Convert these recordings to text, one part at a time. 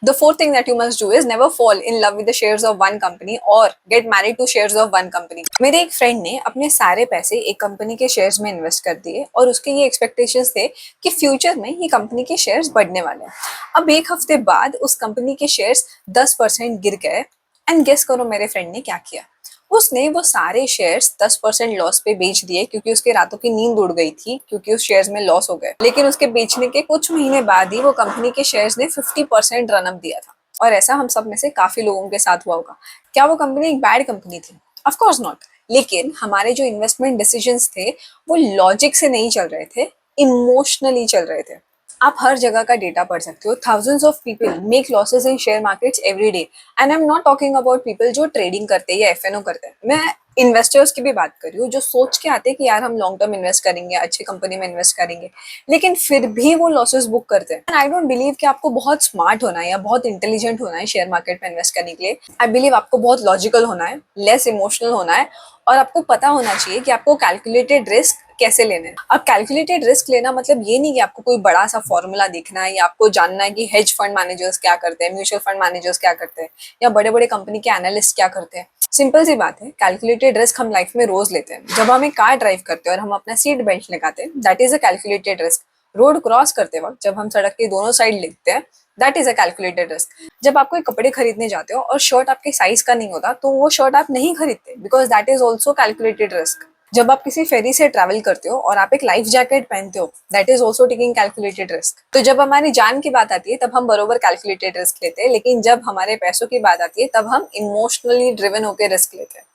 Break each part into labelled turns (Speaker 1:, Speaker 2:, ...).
Speaker 1: The fourth thing that you must do is never fall in love with the shares of one company or get married to shares of one company. मेरे एक friend ने अपने सारे पैसे एक company के shares में invest कर दिए और उसके ये एक्सपेक्टेशंस थे कि फ्यूचर में ये कंपनी के शेयर्स बढ़ने वाले हैं। अब एक हफ्ते बाद उस कंपनी के शेयर्स 10% गिर गए एंड गेस करो मेरे फ्रेंड ने क्या किया। उसने वो सारे शेयर्स 10% लॉस पे बेच दिए क्योंकि उसके रातों की नींद उड़ गई थी, क्योंकि उस शेयर्स में लॉस हो गए। लेकिन उसके बेचने के कुछ महीने बाद ही वो कंपनी के शेयर्स ने 50% रन अप दिया था। और ऐसा हम सब में से काफी लोगों के साथ हुआ होगा। क्या वो कंपनी एक बैड कंपनी थी? Of course not. लेकिन हमारे जो इन्वेस्टमेंट डिसीजंस थे वो लॉजिक से नहीं चल रहे थे, इमोशनली चल रहे थे। आप हर जगह का डेटा पढ़ सकते हो। Thousands of people make losses in share markets every day and I am not talking about people जो ट्रेडिंग करते हैं या एफएनओ करते हैं। मैं इन्वेस्टर्स की भी बात कर रही हूँ जो सोच के आते हैं कि यार हम लॉन्ग टर्म इन्वेस्ट करेंगे, अच्छी कंपनी में इन्वेस्ट करेंगे, लेकिन फिर भी वो लॉसेस बुक करते हैं। आई डोंट बिलीव कि आपको बहुत स्मार्ट होना है या बहुत इंटेलिजेंट होना है शेयर मार्केट में इन्वेस्ट करने के लिए। आई बिलीव आपको बहुत लॉजिकल होना है, लेस इमोशनल होना है, और आपको पता होना चाहिए कि आपको कैलकुलेटेड रिस्क कैसे लेने हैं। अब कैलकुलेटेड रिस्क लेना मतलब ये नहीं कि आपको कोई बड़ा सा फॉर्मूला देखना है या आपको जानना है कि हेज फंड मैनेजर्स क्या करते हैं, म्यूचुअल फंड मैनेजर्स क्या करते हैं, या बड़े बड़े कंपनी के एनालिस्ट क्या करते हैं। सिंपल सी बात है, कैलकुलेटेड रिस्क हम लाइफ में रोज लेते हैं। जब हम एक कार ड्राइव करते हैं और हम अपना सीट बेल्ट लगाते हैं, that is a calculated risk. Road cross करते वक्त जब हम सड़क के दोनों साइड लिखते हैं, that is a calculated risk. जब आप कोई कपड़े खरीदने जाते हो और शर्ट आपके साइज का नहीं होता तो वो शर्ट आप नहीं खरीदते, because that is also calculated risk. जब आप किसी फेरी से ट्रैवल करते हो और आप एक लाइफ जैकेट पहनते हो, that is also taking calculated risk. तो जब हमारी जान की बात आती है तब हम बरोबर कैलकुलेटेड रिस्क लेते हैं, लेकिन जब हमारे पैसों की बात आती है तब हम इमोशनली ड्रिवन होकर रिस्क लेते हैं।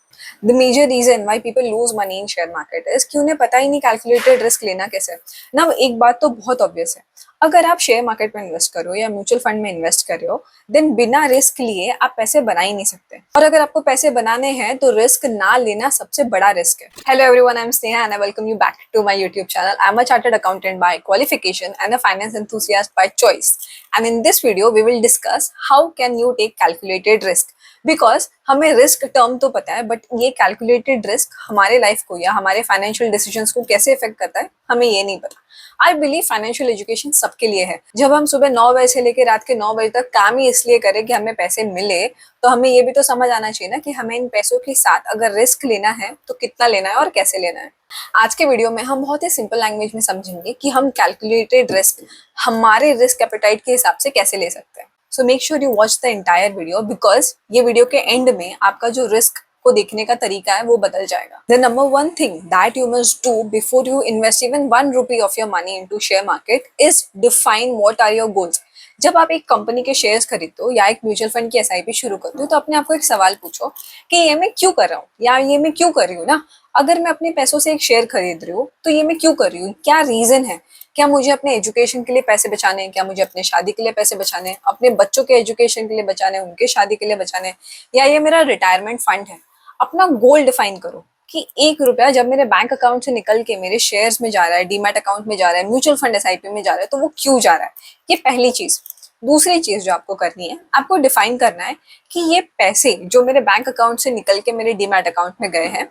Speaker 1: The major reason why people lose money in share market is कि उन्हें पता ही नहीं कैलकुलेटेड रिस्क लेना कैसे। ना एक बात तो बहुत ऑब्वियस है, अगर आप शेयर मार्केट में इन्वेस्ट करो या म्यूचुअल फंड में इन्वेस्ट कर रहे हो, देन बिना रिस्क लिए आप पैसे बना ही नहीं सकते। और अगर आपको पैसे बनाने हैं तो रिस्क ना लेना सबसे बड़ा रिस्क है। Hello everyone, I am Sneha and I welcome you back to my YouTube channel. I am a chartered accountant by qualification and a finance enthusiast by choice. And in this video, we will discuss how can you take calculated risk. Because हमें risk term तो पता है, but ये calculated risk हमारे life को या हमारे financial decisions को कैसे इफेक्ट करता है हमें ये नहीं पता। आई बिलीव फाइनेंशियल एजुकेशन सबके लिए है। जब हम सुबह 9 बजे से लेकर रात के 9 बजे तक काम ही इसलिए करें कि हमें पैसे मिले, तो हमें ये भी तो समझ आना चाहिए ना कि हमें इन पैसों के साथ अगर रिस्क लेना है तो कितना लेना है और कैसे लेना है। आज के वीडियो में हम बहुत ही सिंपल लैंग्वेज में समझेंगे कि हम कैलकुलेटेड रिस्क हमारे रिस्क एपेटाइट के हिसाब से कैसे ले सकते हैं। So make sure you watch the entire video, because ये वीडियो के एंड में आपका जो रिस्क को देखने का तरीका है वो बदल जाएगा। The number one thing that you must do before you invest even 1 rupee of your money into share market is define what are your goals. जब आप एक कंपनी के शेयर्स खरीदते हो या एक म्यूचुअल फंड की एसआईपी शुरू करते हो, तो अपने आप को एक सवाल पूछो कि ये मैं क्यों कर रहा हूँ या ये मैं क्यों कर रही हूँ ना। अगर मैं अपने पैसों से एक शेयर खरीद रही हूँ तो ये मैं क्यों कर रही हूँ, क्या रीजन है। क्या मुझे अपने एजुकेशन के लिए पैसे बचाने हैं, क्या मुझे अपने शादी के लिए पैसे बचाने हैं, अपने बच्चों के एजुकेशन के लिए बचाने हैं, उनके शादी के लिए बचाने हैं, या ये मेरा रिटायरमेंट फंड है। अपना गोल डिफाइन करो कि 1 रुपया जब मेरे बैंक अकाउंट से निकल के मेरे शेयर्स में जा रहा है, डीमैट अकाउंट में जा रहा है, म्यूचुअल फंड एसआईपी में जा रहा है, तो वो क्यों जा रहा है। ये पहली चीज। दूसरी चीज जो आपको करनी है, आपको डिफाइन करना है कि ये पैसे जो मेरे बैंक अकाउंट से निकल के मेरे डीमैट अकाउंट में गए हैं,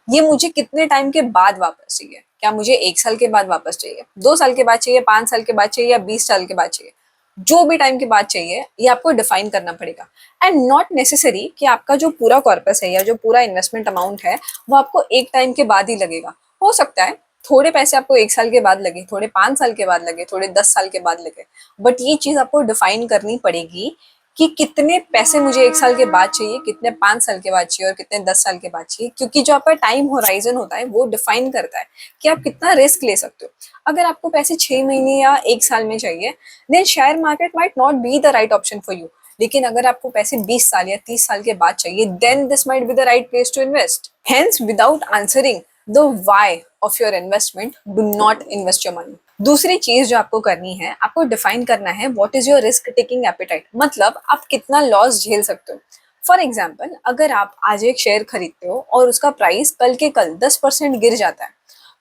Speaker 1: ये मुझे कितने टाइम के बाद वापस चाहिए। क्या मुझे 1 साल के बाद वापस चाहिए, 2 साल के बाद चाहिए, 5 साल के बाद चाहिए, या 20 साल के बाद चाहिए। जो भी टाइम के बाद चाहिए ये आपको डिफाइन करना पड़ेगा। एंड नॉट नेसेसरी कि आपका जो पूरा कॉर्पस है या जो पूरा इन्वेस्टमेंट अमाउंट है वो आपको एक टाइम के बाद ही लगेगा। हो सकता है थोड़े पैसे आपको 1 साल के बाद लगे, थोड़े 5 साल के बाद लगे, थोड़े 10 साल के बाद लगे, बट ये चीज आपको डिफाइन करनी पड़ेगी कि कितने पैसे मुझे 1 साल के बाद चाहिए, कितने 5 साल के बाद चाहिए और कितने 10 साल के बाद चाहिए। क्योंकि जो आपका टाइम होराइजन होता है वो डिफाइन करता है कि आप कितना रिस्क ले सकते हो। अगर आपको पैसे 6 महीने या 1 साल में चाहिए, then share market might not be the right option for you. लेकिन अगर आपको पैसे 20 साल या 30 साल के बाद चाहिए, then this might be the right place to invest. Hence without answering the why of your investment, do not invest your money. दूसरी चीज जो आपको करनी है, आपको डिफाइन करना है what is your risk taking appetite, मतलब आप कितना लॉस झेल सकते हो। फॉर एग्जाम्पल, अगर आप आज एक शेयर खरीदते हो और उसका प्राइस कल के कल 10% गिर जाता है,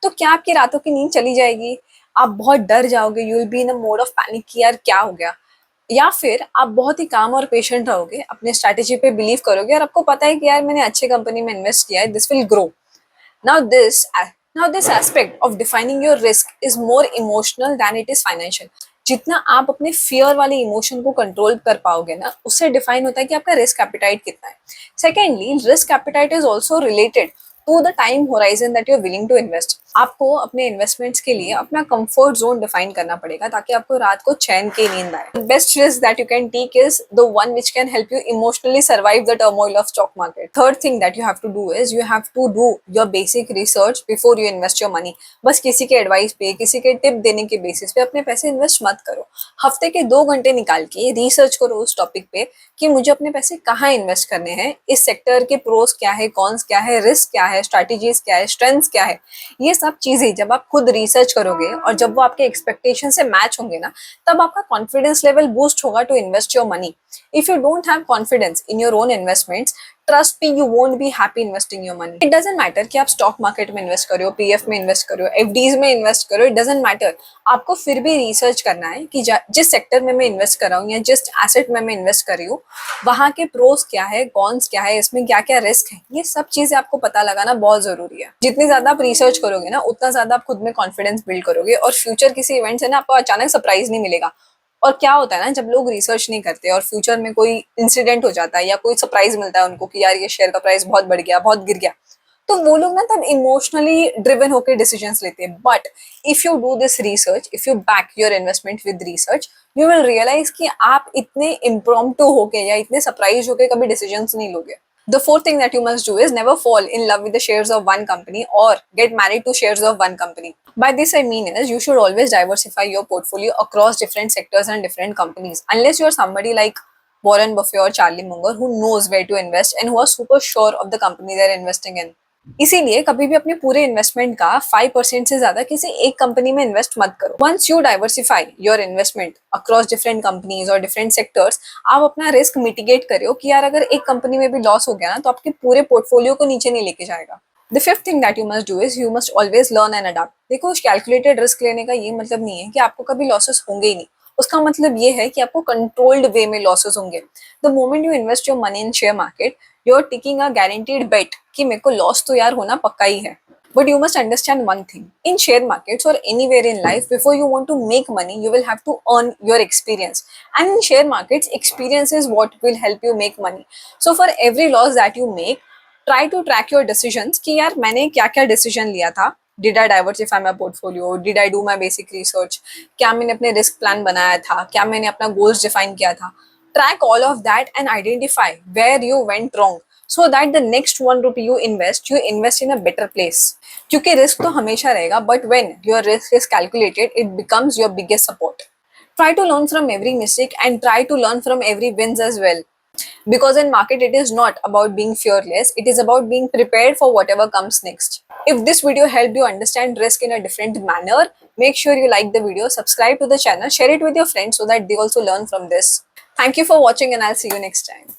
Speaker 1: तो क्या आपकी रातों की नींद चली जाएगी? आप बहुत डर जाओगे, you will be in a mode of panic कि यार क्या हो गया। या फिर आप बहुत ही काम और पेशेंट रहोगे, अपने स्ट्रैटेजी पे बिलीव करोगे और आपको पता है कि यार मैंने अच्छे कंपनी में इन्वेस्ट किया है, this will grow. Now this now this aspect of defining your risk is more emotional than it is financial. जितना आप अपने फियर वाले इमोशन को कंट्रोल कर पाओगे ना, उससे डिफाइन होता है कि आपका रिस्क एपिटाइट कितना है। Secondly, risk appetite is also related to the time horizon that you are willing to invest. आपको अपने इन्वेस्टमेंट्स के लिए अपना कंफर्ट जोन डिफाइन करना पड़ेगा ताकि आपको रात को चैन की नींद आए। Best risk that you can take is the one which can help you emotionally survive the turmoil of stock market. Third thing that you have to do is you have to do your basic research before you invest your money. बस किसी के advice पे, किसी के tip देने के basis पे अपने पैसे इन्वेस्ट मत करो। हफ्ते के 2 घंटे निकाल के रिसर्च करो उस टॉपिक पे कि मुझे अपने पैसे कहाँ इन्वेस्ट करने हैं, इस सेक्टर के प्रोस क्या है, कॉन्स क्या है, रिस्क क्या है, स्ट्रैटेजीज क्या है, स्ट्रेंथ्स क्या है। ये सब चीजें जब आप खुद रिसर्च करोगे और जब वो आपके एक्सपेक्टेशन से मैच होंगे ना, तब आपका कॉन्फिडेंस लेवल बूस्ट होगा to invest your money. If you don't have confidence in your own investments, trust me, you won't be happy investing your money. It doesn't matter कि आप स्टॉक मार्केट में invest करो, PF में invest करो, FDs में invest करो, it doesn't matter. आपको फिर भी रिसर्च करना है कि जिस सेक्टर में मैं इन्वेस्ट कर रहा हूँ या जिस एसेट में मैं इन्वेस्ट कर रही हूँ, वहां के प्रोस क्या है, कॉन्स क्या है, इसमें क्या क्या रिस्क है, ये सब चीजें आपको पता लगाना बहुत जरूरी है। जितनी ज्यादा आप रिसर्च करोगे ना, उतना ज्यादा आप खुद में कॉन्फिडेंस बिल्ड करोगे और फ्यूचर किसी इवेंट से ना आपको अचानक सरप्राइज नहीं मिलेगा। और क्या होता है ना, जब लोग रिसर्च नहीं करते और फ्यूचर में कोई इंसिडेंट हो जाता है या कोई सरप्राइज मिलता है उनको कि यार ये शेयर का प्राइस बहुत बढ़ गया, बहुत गिर गया, तो वो लोग ना तब इमोशनली ड्रिवन होकर डिसीजंस लेते हैं। But if you do this research, if you back your investment with research, you will realise कि आप इतने इम्प्रॉम्प्टू होके या इतने सरप्राइज होके कभी डिसीजंस नहीं लोगे। The fourth thing that you must do is never fall in love with the shares of one company or get married to shares of one company. By this I mean is you should always diversify your portfolio across different sectors and different companies. Unless you are somebody like Warren Buffett or Charlie Munger who knows where to invest and who are super sure of the company they're investing in. इसीलिए कभी भी अपने पूरे investment का 5% से ज्यादा किसी एक कंपनी में इन्वेस्ट मत करो। Once you diversify your investment across different companies और डिफरेंट सेक्टर्स, आप अपना रिस्क मिटिगेट करो कि यार अगर एक कंपनी में भी लॉस हो गया ना, तो आपके पूरे पोर्टफोलियो को नीचे नहीं लेके जाएगा। The fifth thing that you must do is you must always learn and adapt. देखो, कैलकुलेटेड रिस्क लेने का ये मतलब नहीं है कि आपको कभी लॉसेस होंगे ही नहीं। उसका मतलब ये है कि आपको कंट्रोल्ड वे में लॉसेस होंगे। The moment you invest your money in share market, you are taking a guaranteed bet कि मेरे को लॉस तो यार होना पक्का ही है। But you must understand one thing. In share markets or anywhere in life, before you want to make money, you will have to earn your experience. And in share markets, experience is what will help you make money. So for every loss that you make, try to track your decisions कि यार मैंने क्या क्या decision लिया था। Did I diversify my portfolio? Did I do my basic research? क्या मैंने अपने रिस्क प्लान बनाया था? क्या मैंने अपना गोल्स डिफाइन किया था? Track all of that and identify where you went wrong, so that the next 1 rupee you invest in a better place. क्योंकि रिस्क तो हमेशा रहेगा, but when your risk is calculated, it becomes your biggest support. Try to learn from every mistake and try to learn from every wins as well. Because in market, it is not about being fearless, it is about being prepared for whatever comes next. If this video helped you understand risk in a different manner, make sure you like the video, subscribe to the channel, share it with your friends so that they also learn from this. Thank you for watching and I'll see you next time.